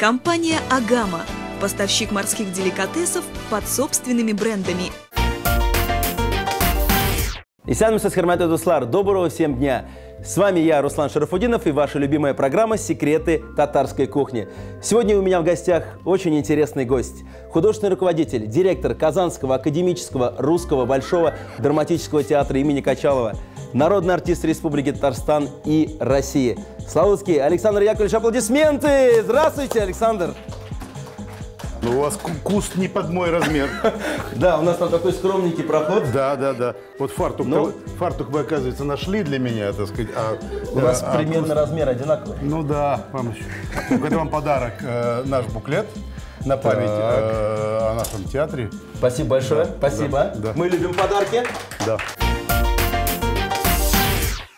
Компания «Агама» – поставщик морских деликатесов под собственными брендами. Исәнмесез, хөрмәтле дуслар, доброго всем дня! С вами я, Руслан Шарафудинов, и ваша любимая программа «Секреты татарской кухни». Сегодня у меня в гостях очень интересный гость. Художественный руководитель, директор Казанского академического русского Большого драматического театра имени Качалова, народный артист Республики Татарстан и России. Славутский Александр Яковлевич, аплодисменты! Здравствуйте, Александр! Ну, у вас куст не под мой размер. Да, у нас там такой скромненький проход. Да. Вот фартук вы, оказывается, нашли для меня, так сказать. У нас примерно размер одинаковый. Ну да, это вам подарок, наш буклет на память о нашем театре. Спасибо большое, спасибо. Да. Мы любим подарки. Да.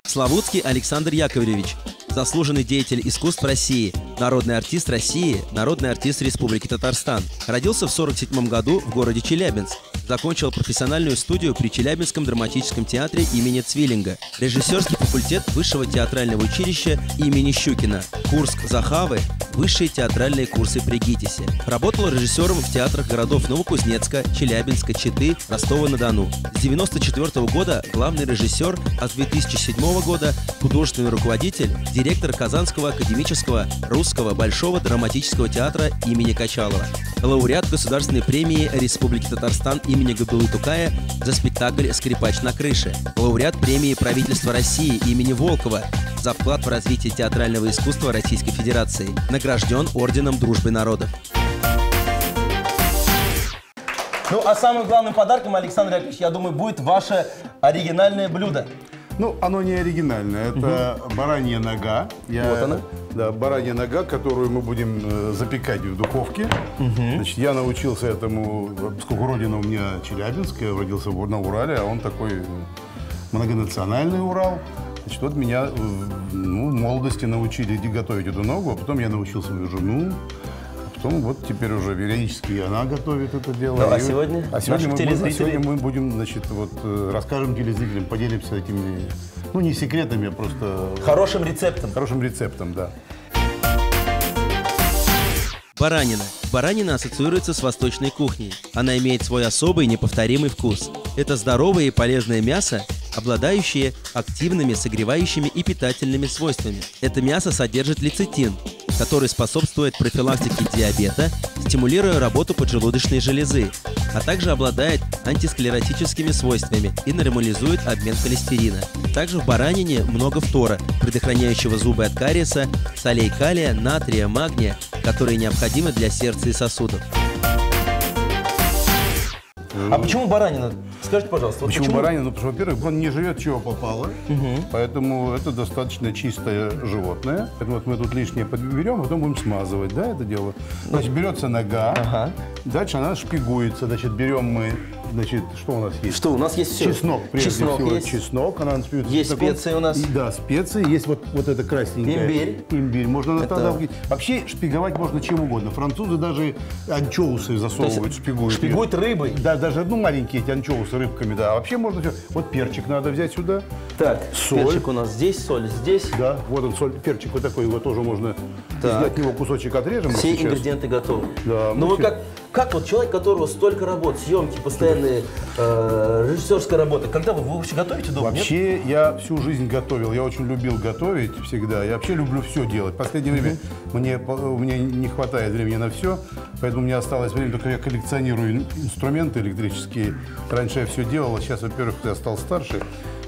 Славутский Александр Яковлевич, заслуженный деятель искусств России, народный артист России, народный артист Республики Татарстан. Родился в 1947 году в городе Челябинск. Закончил профессиональную студию при Челябинском драматическом театре имени Цвиллинга. Режиссерский факультет Высшего театрального училища имени Щукина. Курск Захавы, высшие театральные курсы при ГИТИСе. Работал режиссером в театрах городов Новокузнецка, Челябинска, Читы, Ростова-на-Дону. С 1994 года главный режиссер, а с 2007 года художественный руководитель, директор Казанского академического русского Большого драматического театра имени Качалова. Лауреат Государственной премии Республики Татарстан имени Габдуллы Тукая за спектакль «Скрипач на крыше». Лауреат премии правительства России имени Волкова за вклад в развитие театрального искусства Российской Федерации. Награжден орденом Дружбы народов. Ну, а самым главным подарком, Александр Яковлевич, я думаю, будет ваше оригинальное блюдо. Ну, оно не оригинальное. Это баранья нога. Вот она. Да, баранья нога, которую мы будем запекать в духовке. Значит, я научился этому, поскольку родина у меня Челябинск, я родился на Урале, а он такой многонациональный Урал. Значит, вот меня в молодости научили готовить эту ногу, а потом я научил свою жену. Потом вот теперь уже периодически и она готовит это дело. Ну, а сегодня мы будем, значит, вот расскажем телезрителям, поделимся этими, ну, не секретами, а просто... Хорошим рецептом. Хорошим рецептом, да. Баранина. Баранина ассоциируется с восточной кухней. Она имеет свой особый неповторимый вкус. Это здоровое и полезное мясо, обладающее активными, согревающими и питательными свойствами. Это мясо содержит лецитин, который способствует профилактике диабета, стимулируя работу поджелудочной железы, а также обладает антисклеротическими свойствами и нормализует обмен холестерина. Также в баранине много фтора, предохраняющего зубы от кариеса, солей калия, натрия, магния, которые необходимы для сердца и сосудов. А почему баранина? Скажите, пожалуйста. Почему баранина? Ну, потому что, во-первых, он не живет, чего попало, поэтому это достаточно чистое животное. Поэтому вот мы тут лишнее подберем, а потом будем смазывать, да, это дело. Значит, берется нога, дальше она шпигуется, значит, берем мы, значит, что у нас есть? Что, у нас есть все? Чеснок, прежде всего. Есть. Чеснок, она есть специи у нас? Да, специи, есть вот это красненькое. Имбирь. Имбирь, можно вообще шпиговать можно чем угодно. Французы даже анчоусы засовывают, шпигуют. Шпигуют рыбой? Да, даже, маленькие эти анчоусы рыбками, да. А вообще можно все. Вот перчик надо взять сюда. Так, соль. Перчик у нас здесь, соль здесь. Да, вот он, соль, перчик вот такой, его тоже можно, если от него кусочек отрежем. Все ингредиенты готовы. Да, но вы как вот человек, у которого столько работ, съемки, постоянные, режиссерская работа, когда вы вообще готовите дома? Вообще, я всю жизнь готовил, я очень любил готовить всегда, я вообще люблю все делать. В последнее время у меня не хватает времени на все, поэтому у меня осталось время, только я коллекционирую инструменты электрические. Раньше я все делал, а сейчас, во-первых, я стал старше,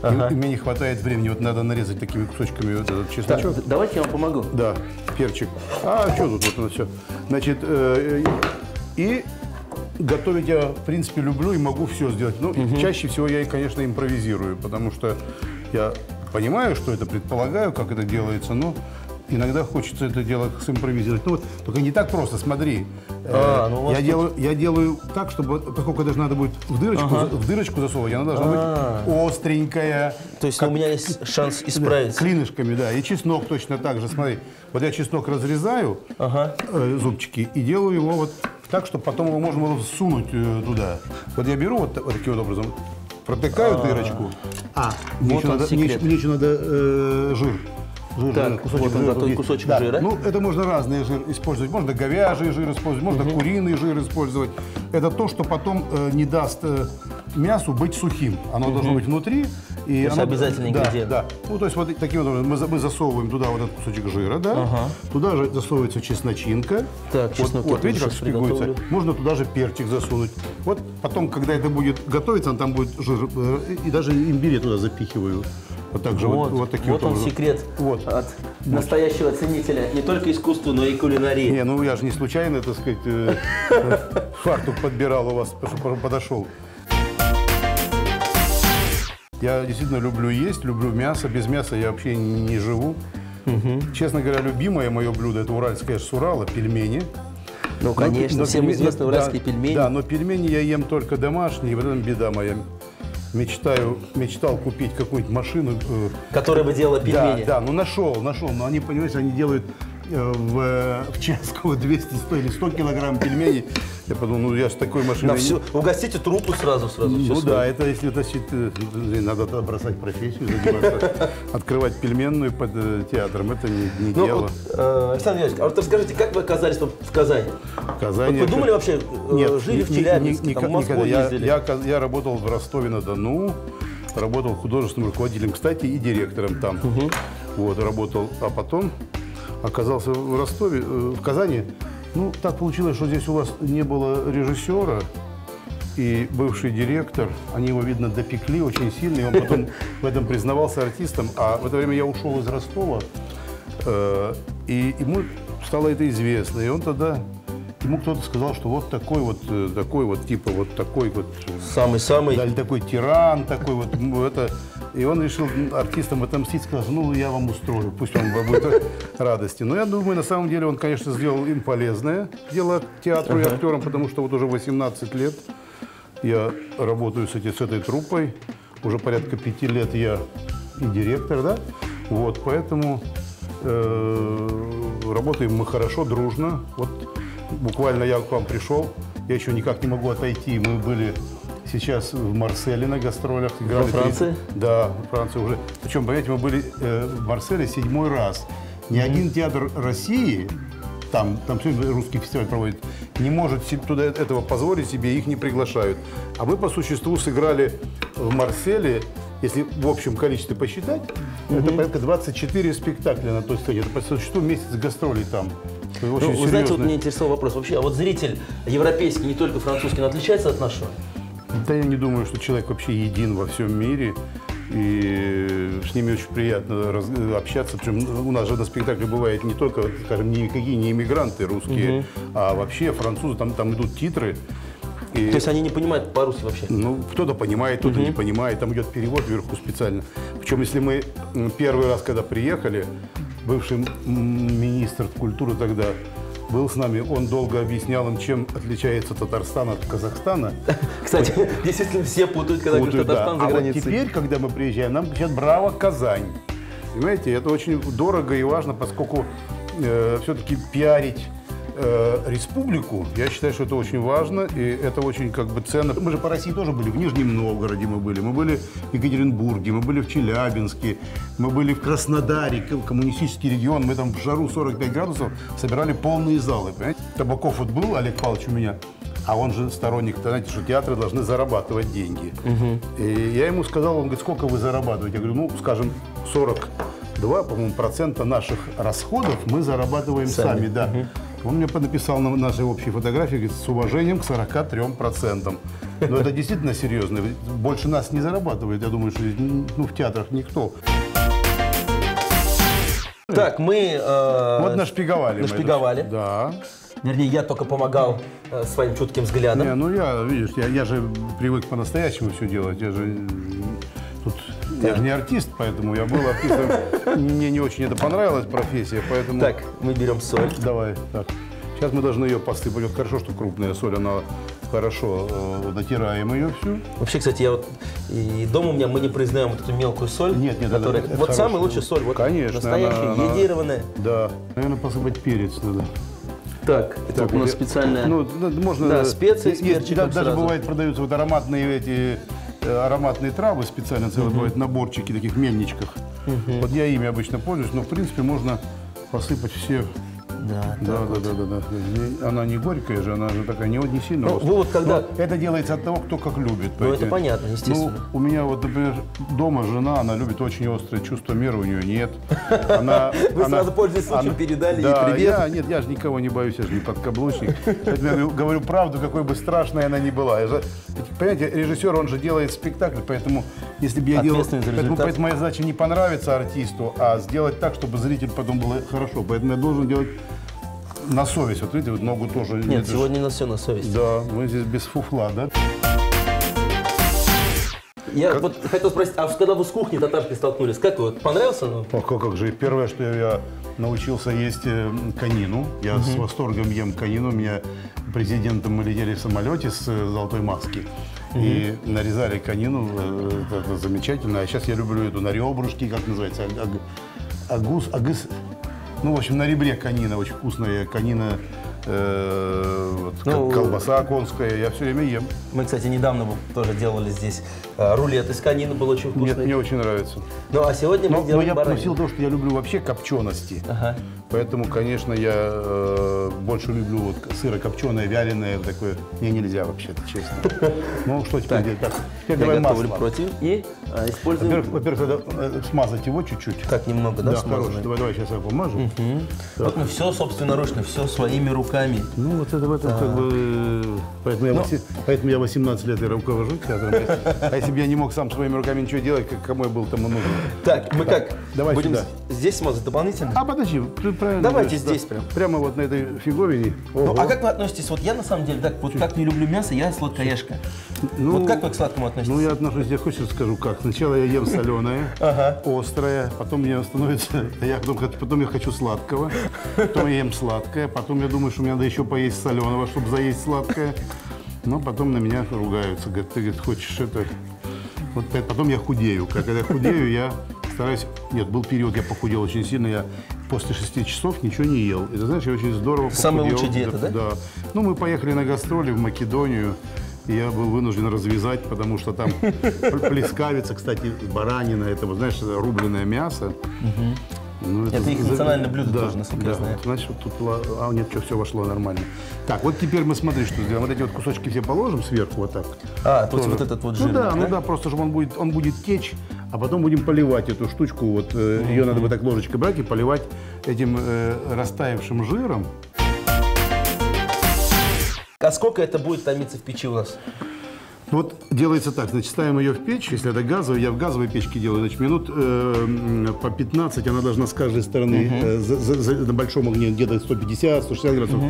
и мне не хватает времени, вот надо нарезать такими кусочками вот этот чесночок. Так, давайте я вам помогу. Да, перчик. А что тут вот это все? Значит, и готовить я, в принципе, люблю и могу все сделать. Ну, чаще всего я, конечно, импровизирую, потому что я понимаю, что это предполагаю, как это делается, но иногда хочется это дело симпровизировать. Ну вот, только не так просто, смотри. Я делаю так, чтобы, поскольку даже надо будет в дырочку засовывать, она должна быть остренькая. То есть у меня есть шанс исправиться. Клинышками, да. И чеснок точно так же, смотри. Вот я чеснок разрезаю, зубчики, и делаю его вот так, чтобы потом его можно было всунуть туда. Вот я беру вот таким вот образом, протыкаю дырочку. Мне еще надо жир. Жир, Так, кусочек вот он, жира. такой Есть. кусочек Да. жира. Ну, это можно разный жир использовать. Можно говяжий жир использовать, можно куриный жир использовать. Это то, что потом не даст мясу быть сухим. Оно должно быть внутри. И есть оно, обязательный ингредиент. Да. Ну, то есть вот таким вот образом мы засовываем туда вот этот кусочек жира, да. Ага. Туда же засовывается чесночинка. Так, чеснок вот я тоже видите, как сейчас шпигуется? приготовлю. Можно туда же перчик засунуть. Вот потом, когда это будет готовиться, там будет жир. И даже имбирь я туда запихиваю. Вот так же, вот таким вот он образом. секрет Вот. от настоящего ценителя не только искусства, но и кулинарии. Не, ну я же не случайно, так сказать, фартук подбирал у вас, подошел. Я действительно люблю есть, люблю мясо. Без мяса я вообще не живу. Честно говоря, любимое мое блюдо – это уральская шурала, пельмени. Ну, конечно, всем пельмени- известны уральские пельмени. Да, но пельмени я ем только домашние, и в этом беда моя. Мечтал купить какую-нибудь машину. Которая бы делала пельмени. Да, ну нашел. Но они, понимаете, они делают в час 200, 100 или 100 килограмм пельменей. Я подумал, ну я с такой машиной... На всю... Угостите трупу сразу. Ну всё да, это если тащить, надо бросать профессию, заниматься, открывать пельменную под театром, это не Ну, дело. вот, Александр Иванович, а вот расскажите, как вы оказались в Казани? Казани. Вот вы думали вообще, Нет, жили в Челябинске, там, в Москву ездили? Я работал в Ростове-на-Дону, работал художественным руководителем, кстати, и директором там. Вот, работал, а потом оказался в Ростове, в Казани. Ну, так получилось, что здесь у вас не было режиссера, и бывший директор, они его, видно, допекли очень сильно, и он потом в этом признавался артистом. А в это время я ушел из Ростова, и ему стало это известно. И он тогда, ему кто-то сказал, что вот такой вот, типа, вот такой вот... Самый-самый. Дали такой тиран, такой вот, это... И он решил артистам отомстить, сказал, ну, я вам устрою, пусть он будет радости. Но я думаю, на самом деле, он, конечно, сделал им полезное дело театру и актерам, потому что вот уже 18 лет я работаю с этой труппой. Уже порядка 5 лет я и директор, да? Вот, поэтому работаем мы хорошо, дружно. Вот буквально я к вам пришел, я еще никак не могу отойти. Мы были сейчас в Марселе на гастролях. Во Франции? Да, в Франции уже. Причем, понимаете, мы были в Марселе 7-й раз. Ни один театр России, там все русский фестиваль проводит, не может туда этого позволить себе, их не приглашают. А мы по существу сыграли в Марселе, если в общем количестве посчитать, это порядка 24 спектакля на той сцене. Это по существу месяц гастролей там. Ну, вы знаете, вот меня интересовал вопрос. Вообще, а вот зритель европейский, не только французский, он отличается от нашего? Да я не думаю, что человек вообще един во всем мире. И с ними очень приятно общаться. Причем у нас же на спектакле бывает не только, скажем, никакие не иммигранты русские, а вообще французы, там идут титры. И, то есть они не понимают по-русски вообще? Ну, кто-то понимает, кто-то не понимает. Там идет перевод вверху специально. Причем, если мы первый раз, когда приехали, бывший министр культуры тогда был с нами, он долго объяснял им, чем отличается Татарстан от Казахстана. Кстати, действительно все путают, когда говорят Татарстан за границей. А вот теперь, когда мы приезжаем, нам кричат «Браво, Казань!». Понимаете, это очень дорого и важно, поскольку все-таки пиарить республику, я считаю, что это очень важно, и это очень как бы ценно. Мы же по России тоже были, в Нижнем Новгороде мы были в Екатеринбурге, мы были в Челябинске, мы были в Краснодаре, коммунистический регион, мы там в жару 45 градусов собирали полные залы, понимаете? Табаков вот был, Олег Павлович у меня, а он же сторонник, знаете, что театры должны зарабатывать деньги. И я ему сказал, он говорит, сколько вы зарабатываете? Я говорю, ну, скажем, 42, по-моему, процента наших расходов мы зарабатываем сами, да. Он мне написал на нашей общей фотографии, говорит, с уважением к 43%. Но это действительно серьезно. Больше нас не зарабатывает, я думаю, что в театрах никто. Так, мы... Вот нашпиговали. Нашпиговали. Да. Вернее, я только помогал своим чутким взглядом. Не, ну видишь, я же привык по-настоящему все делать. Я же не артист, поэтому я был артистом. Мне не очень это понравилась профессия, поэтому... Так, мы берем соль. Давай, так. Сейчас мы должны ее посыпать. Вот хорошо, что крупная соль, она хорошо натираем ее всю. Вообще, кстати, я вот и дома у меня мы не признаем вот эту мелкую соль. Нет, которая, это вот самая лучшая соль, вот конечно, настоящая, йодированная. Да. Наверное, посыпать перец надо. Так, это у нас специальная. Ну, можно. Да, специи с есть, перчиком даже сразу. бывает продаются вот ароматные эти ароматные травы специально, целые бывают наборчики, таких мельничках. Вот я ими обычно пользуюсь, но в принципе можно посыпать все. Да. Она не горькая же, она же такая не сильно. Ну, вы вот когда... Но это делается от того, кто как любит. Ну, это понятно, естественно. Ну, у меня вот, например, дома жена, она любит очень острое чувство меры, у нее нет. Вы сразу, пользуясь случаем, передали ей привет. Нет, я же никого не боюсь, я же не подкаблучник. Поэтому я говорю правду, какой бы страшной она ни была. Понимаете, режиссер, он же делает спектакль, поэтому если бы я делал... Поэтому моя задача не понравиться артисту, а сделать так, чтобы зритель потом было хорошо. Поэтому я должен делать на совесть. Вот видите, вот ногу тоже... Нет, сегодня на все на совесть. Да, мы здесь без фуфла, да? Я вот хотел спросить, а когда вы с кухней татарской столкнулись, как вы? Понравился? Как же. Первое, что я научился есть конину. Я с восторгом ем конину. Меня президентом мы летели в самолете с Золотой Маски. И нарезали конину. Это замечательно. А сейчас я люблю эту на ребрышки, как называется, агыс. Ну, в общем, на ребре конина, очень вкусная конина, колбаса конская, я все время ем. Мы, кстати, недавно тоже делали здесь рулет из конины, был очень вкусный. Мне очень нравится. Ну, а сегодня мы сделали баранину. Но я того, что я люблю вообще копчености. Поэтому, конечно, я больше люблю вот сырокопченое, вяленое, такое. Мне нельзя вообще-то, честно. Ну, что теперь делать? Так, теперь давай масло. Против и используем... Во-первых, надо смазать его чуть-чуть. Так, немного, да, смазываем? Давай, сейчас я помажу. Вот мы все собственноручно, все своими руками. Ну, вот это в этом как бы... Поэтому я 18 лет и руковожу театром. А если бы я не мог сам своими руками ничего делать, кому я был тому нужен? Так, мы как? Давай будем сюда. Здесь смазать дополнительно? А, подожди, правильно. Давайте здесь прям. Прямо вот на этой фиговине. Ну, а как вы относитесь? Вот я на самом деле, так, вот как не люблю мясо, я сладкоежка. Ну, вот как вы к сладкому относитесь? Ну, я отношусь, я хочешь расскажу, как. Сначала я ем соленое, острое, потом мне становится, потом я хочу сладкого, потом я ем сладкое, потом я думаю, что мне надо еще поесть соленого, чтобы заесть сладкое. Но потом на меня ругаются, говорят, ты хочешь это... Вот потом я худею. Когда я худею, я стараюсь... Нет, был период, я похудел очень сильно, я после 6 часов ничего не ел. И ты знаешь, я очень здорово похудел. Самая лучшая диета, да? Да. Ну, мы поехали на гастроли в Македонию, и я был вынужден развязать, потому что там плескавица, кстати, баранина, это, вот, знаешь, рубленое мясо. Ну, это их национальное блюдо тоже, насколько я знаю. Значит, вот тут, нет, что, все вошло нормально. Так, вот теперь мы смотри, что сделаем. Вот эти вот кусочки все положим сверху, вот так. А, то есть вот этот вот жир. Ну да, просто чтобы он будет течь, а потом будем поливать эту штучку. Вот ее надо вот так ложечкой брать и поливать этим растаявшим жиром. А сколько это будет томиться в печи у нас? Вот делается так, значит, ставим ее в печь, если это газовая, я в газовой печке делаю, значит, минут по 15 она должна с каждой стороны на большом огне где-то 150-160 градусов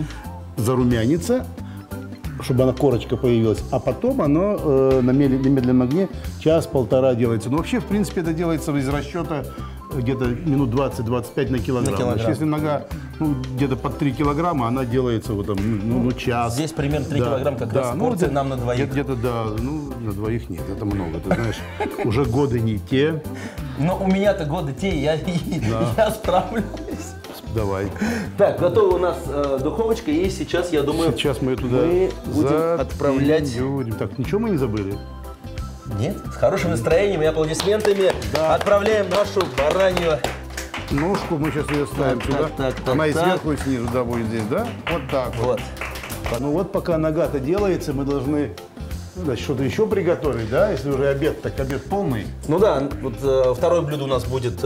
зарумяниться, чтобы она корочка появилась, а потом оно на медленном огне час-полтора делается. Но вообще, в принципе, это делается из расчета где-то минут 20-25 на килограмм. Значит, если нога где-то под 3 килограмма, она делается вот там, час. Здесь примерно 3 килограмма как раз порция нам на двоих. Где-то, да, на двоих нет, это много, ты знаешь, уже годы не те. Но у меня-то годы те, я справлюсь. Давай. Так, готова у нас духовочка, и сейчас, я думаю, сейчас мы ее туда будем отправлять. Так, ничего мы не забыли? Нет, с хорошим настроением и аплодисментами отправляем нашу баранью. Ножку мы сейчас ее ставим сюда. Она и сверху, и снизу, да, будет здесь, да? Вот так вот. Ну вот пока нога-то делается, мы должны что-то еще приготовить, да? Если уже обед, так обед полный. Ну да, вот второе блюдо у нас будет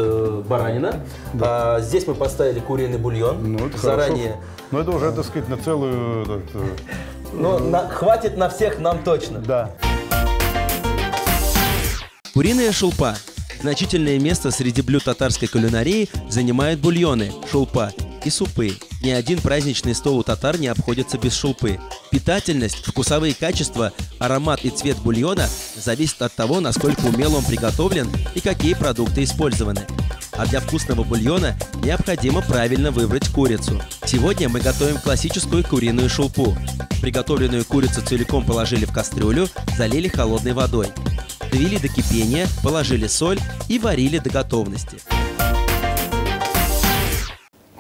баранина. Да. Здесь мы поставили куриный бульон. Ну, это заранее. Ну это уже, так сказать, на целую... хватит на всех нам точно. Да. Куриная шулпа. Значительное место среди блюд татарской кулинарии занимают бульоны, шулпа и супы. Ни один праздничный стол у татар не обходится без шулпы. Питательность, вкусовые качества, аромат и цвет бульона зависят от того, насколько умело он приготовлен и какие продукты использованы. А для вкусного бульона необходимо правильно выбрать курицу. Сегодня мы готовим классическую куриную шулпу. Приготовленную курицу целиком положили в кастрюлю, залили холодной водой. Довели до кипения, положили соль и варили до готовности.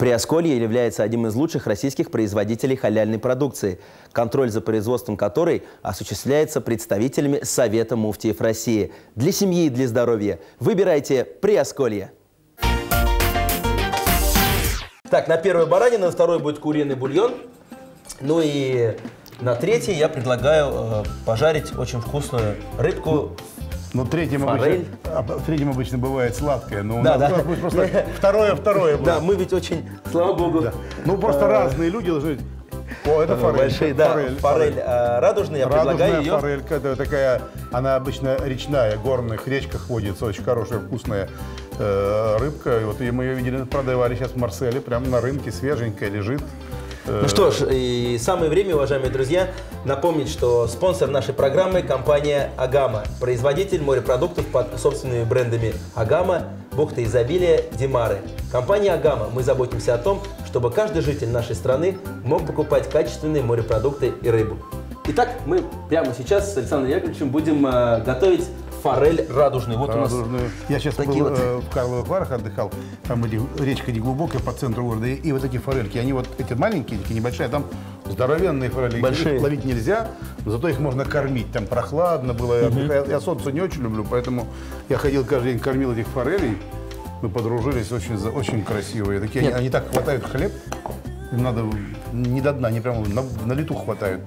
Приосколье является одним из лучших российских производителей халяльной продукции, контроль за производством которой осуществляется представителями Совета муфтиев России. Для семьи и для здоровья выбирайте Приосколье. Так, на первое баранина, на второй будет куриный бульон. Ну и на третий я предлагаю пожарить очень вкусную рыбку. Ну, третьим обычно бывает сладкое, но у Да, нас да. будет просто второе будет. Да, мы ведь очень, слава богу. Да. Ну, просто разные люди должны... О, это форель. Большие, да, форель радужная, я предлагаю ее. Форелька, это такая, она обычно речная, в горных речках водится, очень хорошая, вкусная рыбка. И вот мы ее видели, продавали сейчас в Марселе, прямо на рынке, свеженькая лежит. Ну что ж, и самое время, уважаемые друзья, напомнить, что спонсор нашей программы – компания «Агама», производитель морепродуктов под собственными брендами «Агама», «Бухта изобилия», «Димары». Компания «Агама», мы заботимся о том, чтобы каждый житель нашей страны мог покупать качественные морепродукты и рыбу. Итак, мы прямо сейчас с Александром Яковлевичем будем готовить форель радужную. Вот радужную. у нас Я сейчас такие был вот. в Карловых Варах, отдыхал, там речка неглубокая по центру города, и вот эти форельки, они вот эти маленькие, такие небольшие, а там здоровенные форели. Большие. Их ловить нельзя, зато их можно кормить. Там прохладно было, я солнце не очень люблю, поэтому я ходил каждый день, кормил этих форелей. Мы подружились, очень красивые. Такие, они так хватают хлеб, им надо не до дна, они прямо на лету хватают.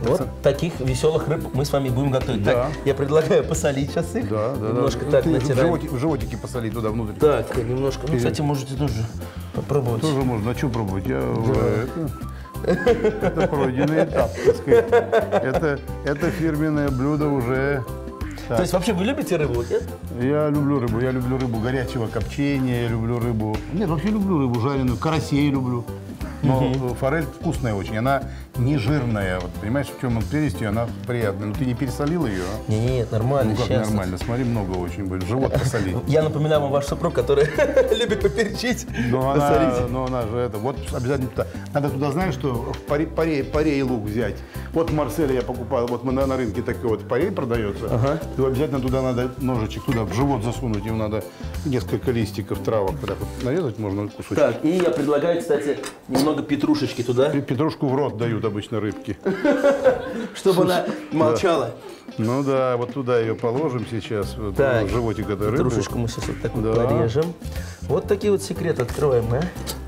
Вот таких веселых рыб мы с вами будем готовить. Да. Так, я предлагаю посолить сейчас их. Да. Немножко так натираем. В животике посолить туда внутрь. Так, немножко. Ну, кстати, можете тоже попробовать. Тоже можно. А что пробовать? Это пройденный этап, так сказать. Это фирменное блюдо уже. То есть вообще вы любите рыбу, нет? Я люблю рыбу горячего копчения, я люблю рыбу. Нет, вообще люблю рыбу жареную, карасей люблю. Но форель вкусная очень, она не жирная. Вот, понимаешь, в чем прелесть ее, она приятная. Но ты не пересолил ее? Нет, нормально. Ну как сейчас. нормально, смотри, много очень будет. Живот посоли. Я напоминаю вам ваш супруг, который любит поперчить. Но она же это, вот обязательно туда. Надо туда, знаешь, что парей лук взять. Вот в Марселе я покупал, вот мы на рынке такой вот парей продается. То обязательно туда надо ножичек туда в живот засунуть, ему надо несколько листиков травок, вот нарезать можно кусочек. Так, и я предлагаю, кстати, немного петрушечки туда. Петрушку в рот дают обычно рыбки. Чтобы она молчала. Ну да, вот туда ее положим сейчас, вот, в животик этой рыбы. Петрушечку мы сейчас вот так вот порежем. Вот такие вот секреты открываем, да?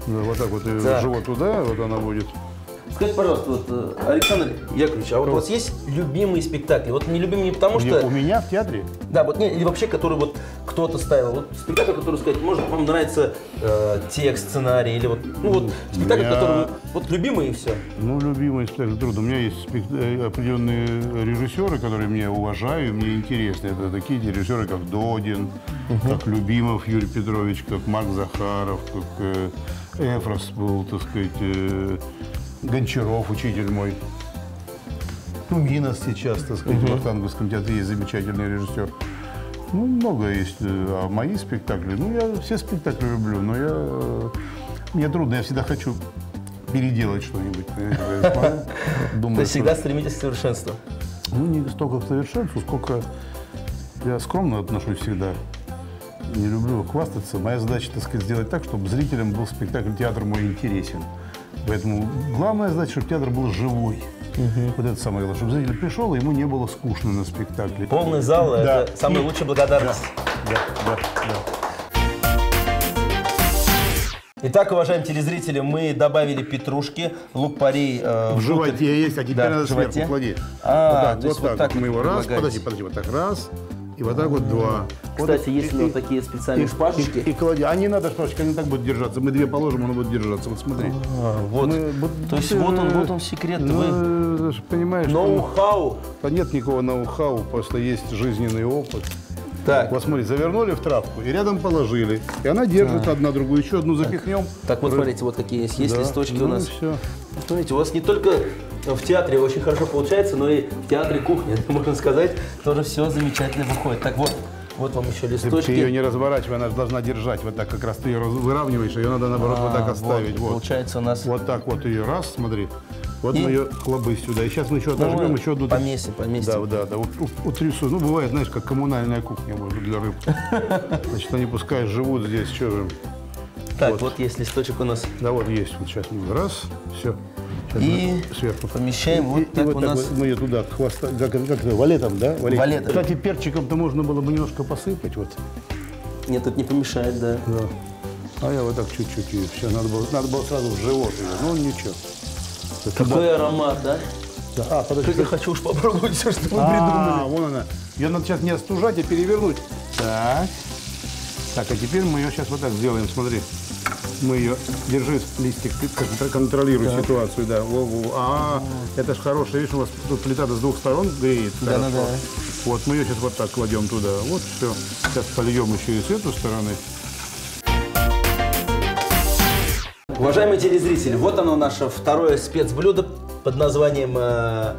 Да, вот так вот ее в живот туда, вот она будет. Скажите, пожалуйста, вот, Александр Яковлевич, а вот у вас есть любимые спектакли? Вот не любимые не потому что... У меня в театре? Да, вот или вообще, который вот кто-то ставил. Вот спектакль, который сказать, может, вам нравится текст, сценарий, или вот, ну вот спектакль, который вот любимый и все. Ну, любимый спектакль трудно. У меня есть определенные режиссеры, которые меня уважаю, мне интересны. Это такие режиссеры, как Додин, как Любимов Юрий Петрович, как Марк Захаров, как Эфрос был, так сказать, Гончаров, учитель мой. Ну, Минос сейчас, так сказать, в Вахтанговском театре есть замечательный режиссер. Ну, много есть. А мои спектакли, ну, я все спектакли люблю, но мне трудно, я всегда хочу переделать что-нибудь. То есть всегда стремитесь к совершенству? Ну, не столько к совершенству, сколько я скромно отношусь всегда. Не люблю хвастаться. Моя задача, так сказать, сделать так, чтобы зрителям был спектакль, театр мой интересен. Поэтому главная задача, чтобы театр был живой. Вот это самое главное, чтобы зритель пришел, и ему не было скучно на спектакле. Полный зал – это самая лучшая благодарность. Да. Итак, уважаемые телезрители, мы добавили петрушки, лук-порей в животе есть, а теперь надо сверху клади. Вот так мы его раз, подожди, вот так раз. И вот так вот два. Кстати, есть вот такие специальные шпажечки. И клади. А не надо шпажечки, они так будут держаться. Мы две положим, оно будет держаться. Вот смотри. Вот. То есть вот он секрет. Ну, понимаешь. Ноу-хау. Нет никакого ноу-хау, просто есть жизненный опыт. Так. Вот смотри, завернули в травку и рядом положили. И она держится одна другую. Еще одну запихнем. Так вот, смотрите, вот какие есть. Есть листочки у нас. Все. Смотрите, у вас не только в театре очень хорошо получается, но и в театре кухни, можно сказать, тоже все замечательно выходит. Так вот вам еще листочки. Ты ее не разворачивай, она должна держать вот так, как раз ты ее выравниваешь, ее надо наоборот вот так оставить. Вот. Получается у нас... Вот так вот ее раз, смотри. Вот мы ее хлобысь сюда. И сейчас мы еще отожмем, еще одну... Поместим. Да. Утрясу. Ну, бывает, знаешь, как коммунальная кухня может для рыб. Значит, они пускай живут здесь, что же. Так, вот есть листочек у нас. Да, вот есть. Вот сейчас раз, все. И сверху помещаем вот так вот у так нас. вот мы ее туда, хвоста, как это, валетом, да? Валетом. Кстати, перчиком-то можно было бы немножко посыпать. Вот. Нет, тут не помешает, да. Да. А я вот так чуть-чуть и все. Надо было сразу в живот ее. Ну, ничего. Какой аромат, да? Да. А, подожди. Как я хочу уж попробовать все, что мы придумали. Вон она. Ее надо сейчас не остужать, а перевернуть. Так. Так, а теперь мы ее сейчас вот так сделаем, смотри. Мы ее, держи листик, ты контролируй ситуацию, да. Это ж хорошая, видишь, у вас тут плита с двух сторон греет. Да. Вот, мы ее сейчас вот так кладем туда. Вот, все. Сейчас польем еще и с этой стороны. Уважаемые телезрители, вот оно наше второе спецблюдо под названием...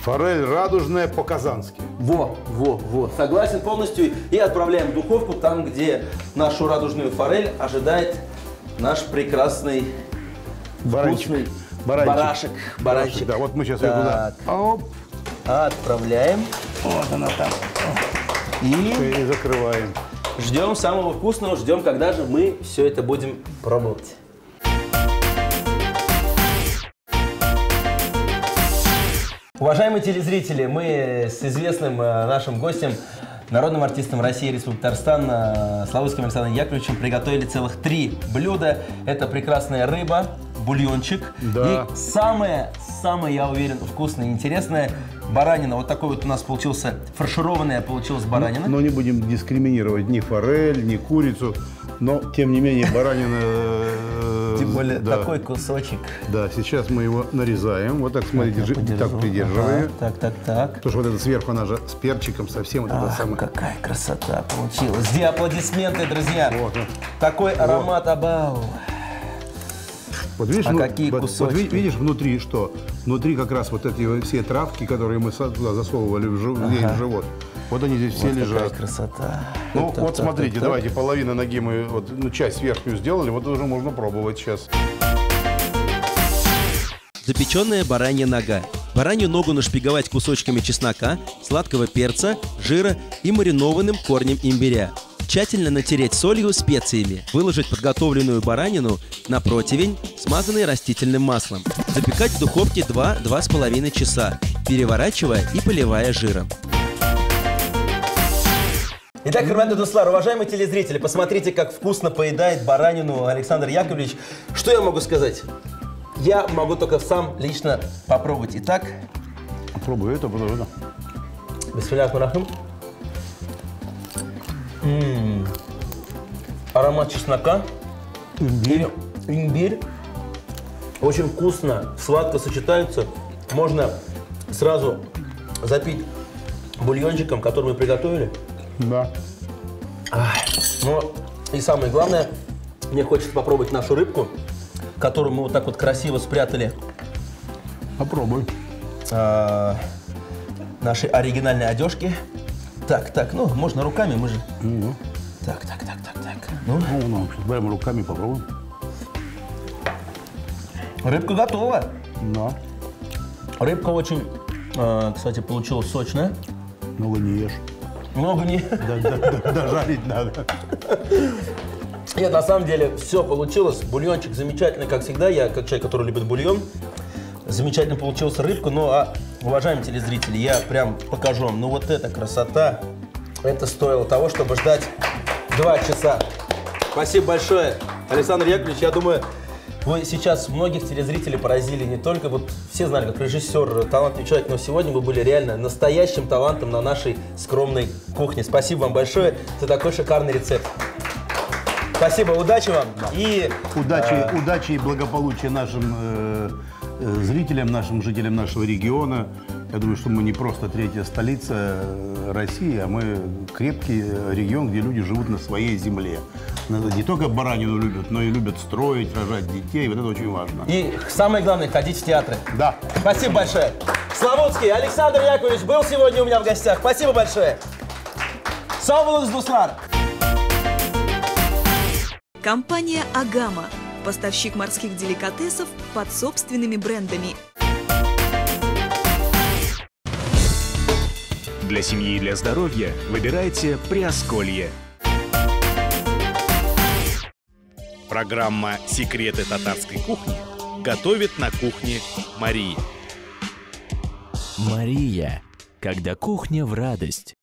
Форель радужная по-казански. Во. Согласен полностью. И отправляем в духовку, там, где нашу радужную форель ожидает наш прекрасный вкусный баранчик. Да, вот мы сейчас ее туда. Оп. Отправляем. Вот она там. И закрываем. ждем самого вкусного, ждем, когда же мы все это будем пробовать. Уважаемые телезрители, мы с известным нашим гостем, народным артистом России, Республики Татарстан, Славутским Александром Яковлевичем приготовили целых 3 блюда. Это прекрасная рыба, бульончик Да. и самое, я уверен, вкусное и интересное баранина. Вот такой вот у нас получился, фаршированная получилась баранина. Но не будем дискриминировать ни форель, ни курицу, но, тем не менее, баранина... Тем более да. такой кусочек. Да, сейчас мы его нарезаем. Вот так, смотрите, так придерживая. Ага, так. Потому что вот это сверху, она же с перчиком совсем вот это самое. Какая красота получилась. Где аплодисменты, друзья? Вот. Такой аромат, абау. Вот видишь, какие кусочки? видишь внутри что? Внутри как раз вот эти все травки, которые мы туда засовывали в живот. Вот они здесь все лежат. Какая красота. Ну, вот смотрите, давайте, половина ноги мы, вот, часть верхнюю сделали, вот уже можно пробовать сейчас. Запеченная баранья нога. Баранью ногу нашпиговать кусочками чеснока, сладкого перца, жира и маринованным корнем имбиря. Тщательно натереть солью, специями. Выложить подготовленную баранину на противень, смазанный растительным маслом. Запекать в духовке 2–2,5 часа, переворачивая и поливая жиром. Итак, Хурмат Дуслар, уважаемые телезрители, посмотрите, как вкусно поедает баранину Александр Яковлевич. Что я могу сказать? Я могу только сам лично попробовать. Итак, Попробуй это, потом это. бисмилляхи-рахмани. Аромат чеснока. Имбирь. Очень вкусно, сладко сочетаются. Можно сразу запить бульончиком, который мы приготовили. Да. Ну и самое главное, мне хочется попробовать нашу рыбку, которую мы вот так вот красиво спрятали Попробуй. нашей оригинальной одежки. Так, ну можно руками, мы же. Так. Ну, Ну, сейчас прямо руками попробуем. рыбка готова. Да. Рыбка очень, кстати, получилась сочная. Много не ешь. Много не... Дожарить надо. Нет, на самом деле все получилось. Бульончик замечательный, как всегда. Я, как человек, который любит бульон, замечательно получилась рыбка. Ну, а, уважаемые телезрители, я прям покажу вам. Ну, вот эта красота. Это стоило того, чтобы ждать 2 часа. Спасибо большое, Александр Яковлевич. Я думаю, вы сейчас многих телезрителей поразили не только, вот все знали, как режиссер, талантливый человек, но сегодня вы были реально настоящим талантом на нашей скромной кухне. Спасибо вам большое за такой шикарный рецепт. Спасибо, удачи вам. И Удачи и благополучия нашим зрителям, нашим жителям нашего региона. Я думаю, что мы не просто 3-я столица России, а мы крепкий регион, где люди живут на своей земле. Не только баранину любят, но и любят строить, рожать детей. Вот это очень важно. И самое главное, ходить в театры. Да. Спасибо большое. Славутский Александр Яковлевич был сегодня у меня в гостях. Спасибо большое. Сау Дуслар. Компания «Агама» – поставщик морских деликатесов под собственными брендами. Для семьи и для здоровья выбирайте Приосколье. Программа «Секреты татарской кухни» готовит на кухне Мария. Мария. Когда кухня в радость.